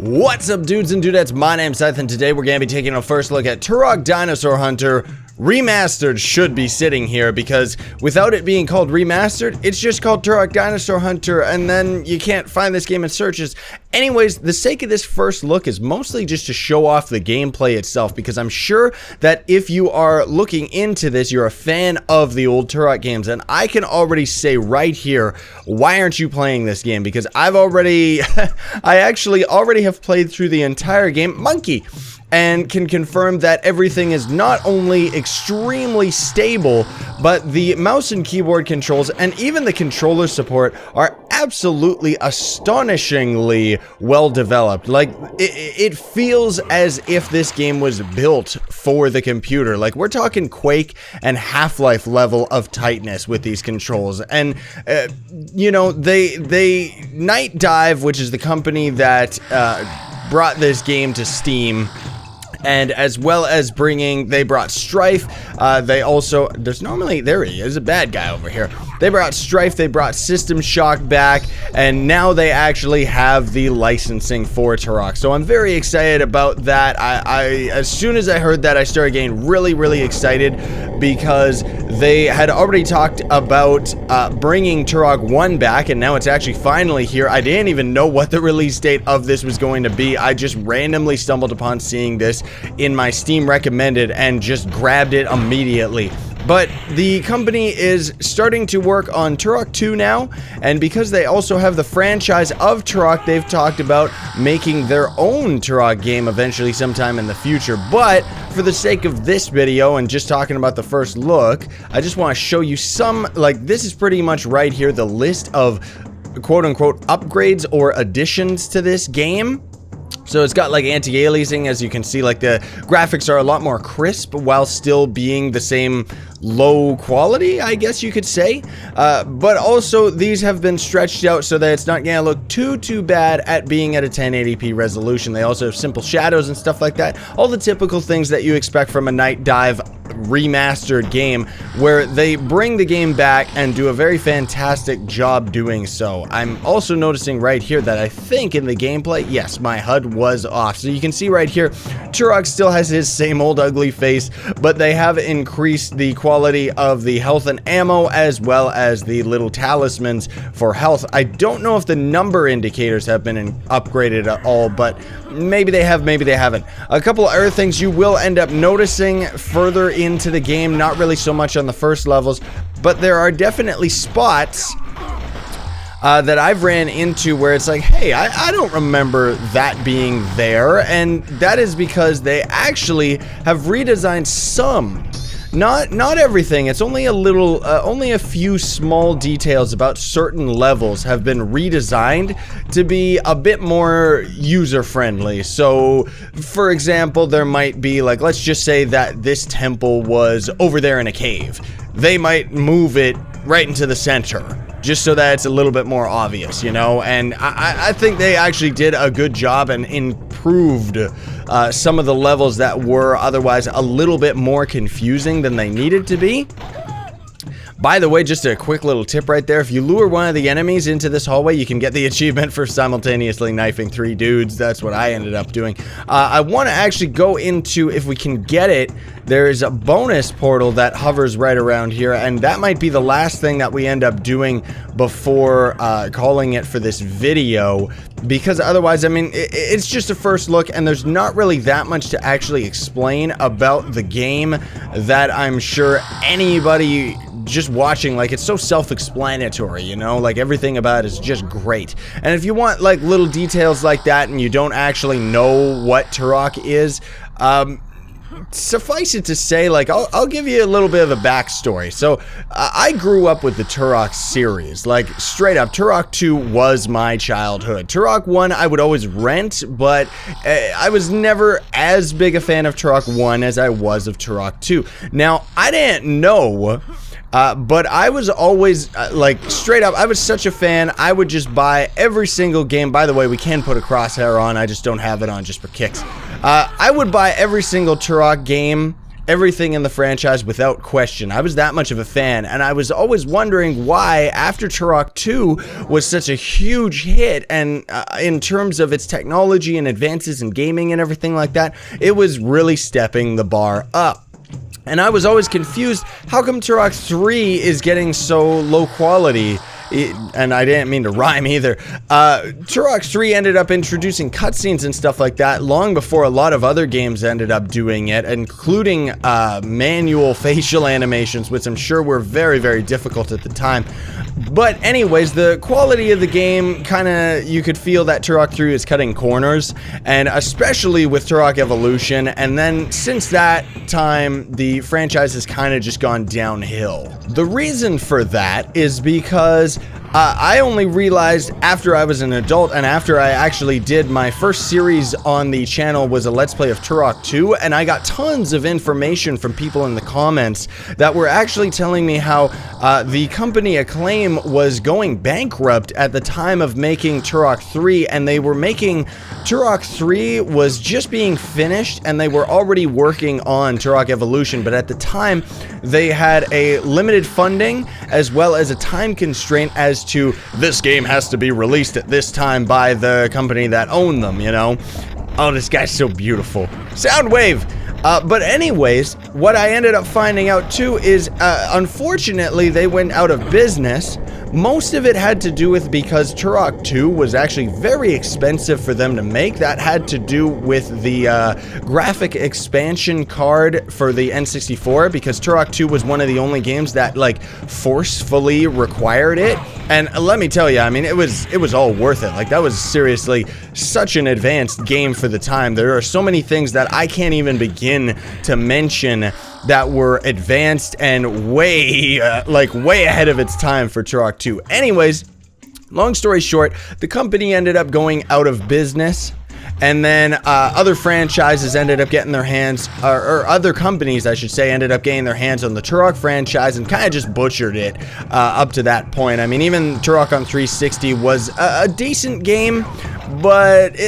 What's up, dudes and dudettes? My name's Seth, and today we're going to be taking a first look at Turok Dinosaur Hunter Remastered. Should be sitting here because without it being called Remastered, it's just called Turok Dinosaur Hunter, and then you can't find this game in searches. Anyways, the sake of this first look is mostly just to show off the gameplay itself, because I'm sure that if you are looking into this, you're a fan of the old Turok games, and I can already say right here, why aren't you playing this game? Because I've already, I actually already have played through the entire game, Monkey, and can confirm that everything is not only extremely stable, but the mouse and keyboard controls and even the controller support are absolutely astonishingly well developed. Like, it feels as if this game was built for the computer. Like, we're talking Quake and Half-Life level of tightness with these controls. And you know, they Night Dive, which is the company that brought this game to Steam, and as well as they brought Strife, they also, there he is, a bad guy over here. They brought Strife, they brought System Shock back, and now they actually have the licensing for Turok. So I'm very excited about that. As soon as I heard that, I started getting really excited, because they had already talked about bringing Turok 1 back, and now it's actually finally here. I didn't even know what the release date of this was going to be. I just randomly stumbled upon seeing this in my Steam recommended and just grabbed it immediately. But the company is starting to work on Turok 2 now, and because they also have the franchise of Turok, they've talked about making their own Turok game eventually sometime in the future. But for the sake of this video and just talking about the first look, I just want to show you some, like, this is pretty much right here, the list of quote-unquote upgrades or additions to this game. So it's got like anti-aliasing, as you can see, like the graphics are a lot more crisp while still being the same low quality, I guess you could say. But also these have been stretched out so that it's not gonna look too bad at being at a 1080p resolution. They also have simple shadows and stuff like that. All the typical things that you expect from a Night Dive remastered game, where they bring the game back and do a very fantastic job doing so. I'm also noticing right here that I think in the gameplay, yes, my HUD was off. So you can see right here, Turok still has his same old ugly face, but they have increased the quality of the health and ammo, as well as the little talismans for health. I don't know if the number indicators have been upgraded at all, but maybe they have, maybe they haven't. A couple of other things you will end up noticing further into the game, not really so much on the first levels, but there are definitely spots that I've ran into where it's like, hey, I don't remember that being there, and that is because they actually have redesigned some. Not everything. It's only a little, only a few small details about certain levels have been redesigned to be a bit more user-friendly. So, for example, there might be, like, let's just say that this temple was over there in a cave. They might move it right into the center, just so that it's a little bit more obvious, you know? And I think they actually did a good job and improved some of the levels that were otherwise a little bit more confusing than they needed to be. By the way, just a quick little tip right there. If you lure one of the enemies into this hallway, you can get the achievement for simultaneously knifing 3 dudes. That's what I ended up doing. I want to actually go into, if we can get it, there's a bonus portal that hovers right around here, and that might be the last thing that we end up doing before calling it for this video, because otherwise, I mean, it's just a first look, and there's not really that much to actually explain about the game that I'm sure anybody just watching, like, it's so self-explanatory, you know, like everything about it is just great. And if you want like little details like that and you don't actually know what Turok is, suffice it to say, like, I'll give you a little bit of a backstory. So I grew up with the Turok series, like straight up. Turok 2 was my childhood. Turok 1 I would always rent, but I was never as big a fan of Turok 1 as I was of Turok 2. Now, I didn't know, but I was always, like, straight up, I was such a fan, I would just buy every single game. By the way, we can put a crosshair on, I just don't have it on just for kicks. I would buy every single Turok game everything in the franchise without question. I was that much of a fan, and I was always wondering why, after Turok 2 was such a huge hit, and in terms of its technology and advances in gaming and everything like that, it was really stepping the bar up. And I was always confused, how come Turok 3 is getting so low quality? And I didn't mean to rhyme either. Turok 3 ended up introducing cutscenes and stuff like that long before a lot of other games ended up doing it, including manual facial animations, which I'm sure were very, very difficult at the time. But anyways, the quality of the game, you could feel that Turok 3 is cutting corners, and especially with Turok Evolution, and then since that time, the franchise has kind of just gone downhill. The reason for that is because I only realized after I was an adult, and after I actually did my first series on the channel was a Let's Play of Turok 2, and I got tons of information from people in the comments that were actually telling me how the company Acclaim was going bankrupt at the time of making Turok 3, and they were making Turok 3 was just being finished, and they were already working on Turok Evolution, but at the time they had a limited funding as well as a time constraint as to this game has to be released at this time by the company that owned them, you know? Oh, this guy's so beautiful. Soundwave! But anyways, what I ended up finding out too is, unfortunately, they went out of business. Most of it had to do with because Turok 2 was actually very expensive for them to make. That had to do with the graphic expansion card for the N64, because Turok 2 was one of the only games that like forcefully required it. And let me tell you, I mean, it was all worth it. Like, that was seriously such an advanced game for the time. There are so many things that I can't even begin to mention that were advanced and way ahead of its time for Turok 2. Anyways, long story short, the company ended up going out of business, and then other franchises ended up getting their hands, or other companies, I should say, ended up getting their hands on the Turok franchise and kind of just butchered it up to that point. I mean, even Turok on 360 was a decent game, but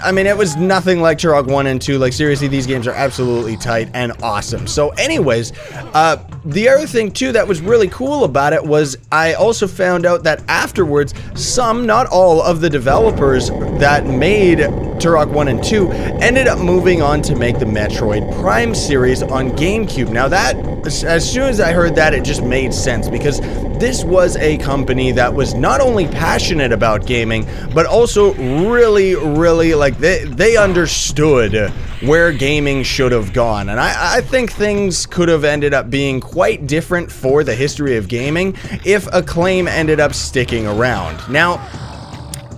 I mean, it was nothing like Turok 1 and 2. Like, seriously, these games are absolutely tight and awesome. So anyways, the other thing too that was really cool about it was I also found out that afterwards, some, not all, of the developers that made Turok 1 and 2 ended up moving on to make the Metroid Prime series on GameCube. Now that, as soon as I heard that, it just made sense, because this was a company that was not only passionate about gaming, but also really, like, they understood where gaming should have gone. And I think things could have ended up being quite different for the history of gaming if Acclaim ended up sticking around. Now,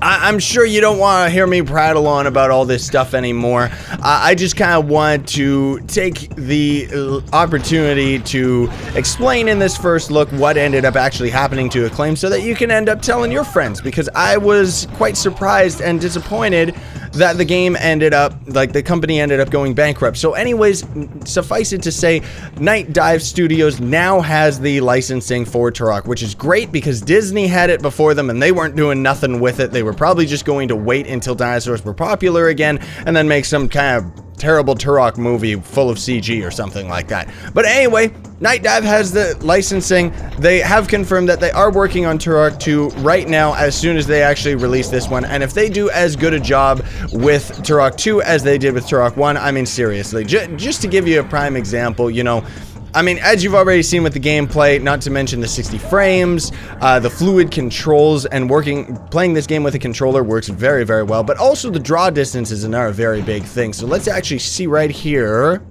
I'm sure you don't want to hear me prattle on about all this stuff anymore. I just kind of want to take the opportunity to explain in this first look what ended up actually happening to Acclaim, so that you can end up telling your friends, because I was quite surprised and disappointed that the game ended up, like, the company ended up going bankrupt. So anyways, suffice it to say, Night Dive Studios now has the licensing for Turok, which is great because Disney had it before them and they weren't doing nothing with it. They were probably just going to wait until dinosaurs were popular again and then make some kind of terrible Turok movie full of CG or something like that. But anyway, Night Dive has the licensing. They have confirmed that they are working on Turok 2 right now as soon as they actually release this one. And if they do as good a job with Turok 2 as they did with Turok 1, I mean, seriously, just to give you a prime example, you know, I mean, as you've already seen with the gameplay, not to mention the 60 frames, the fluid controls, and playing this game with a controller works very, very well. But also the draw distance is another very big thing. So let's actually see right here.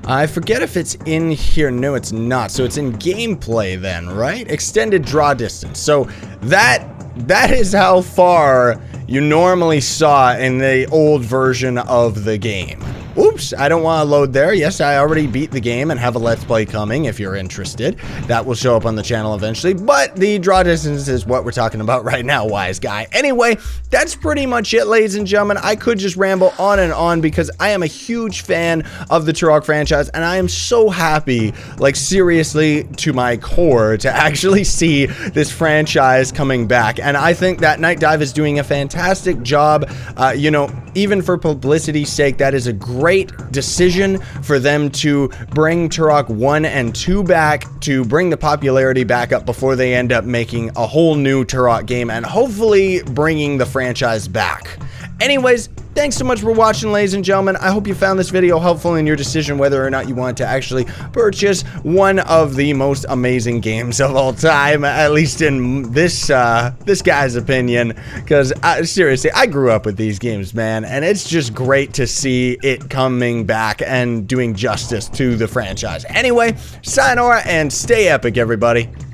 I forget if it's in here. No, it's not. So it's in gameplay then, right? Extended draw distance. So that is how far you normally saw in the old version of the game. Oops, I don't want to load there. Yes, I already beat the game and have a Let's Play coming if you're interested. That will show up on the channel eventually, but the draw distance is what we're talking about right now, wise guy. Anyway, that's pretty much it, ladies and gentlemen. I could just ramble on and on because I am a huge fan of the Turok franchise, and I am so happy, like, seriously, to my core, to actually see this franchise coming back. And I think that Night Dive is doing a fantastic job. You know, even for publicity's sake, that is a great great decision for them to bring Turok 1 and 2 back, to bring the popularity back up before they end up making a whole new Turok game and hopefully bringing the franchise back. Anyways, thanks so much for watching, ladies and gentlemen. I hope you found this video helpful in your decision whether or not you want to actually purchase one of the most amazing games of all time, at least in this guy's opinion, because seriously, I grew up with these games, man, and it's just great to see it coming back and doing justice to the franchise. Anyway, sayonara and stay epic, everybody.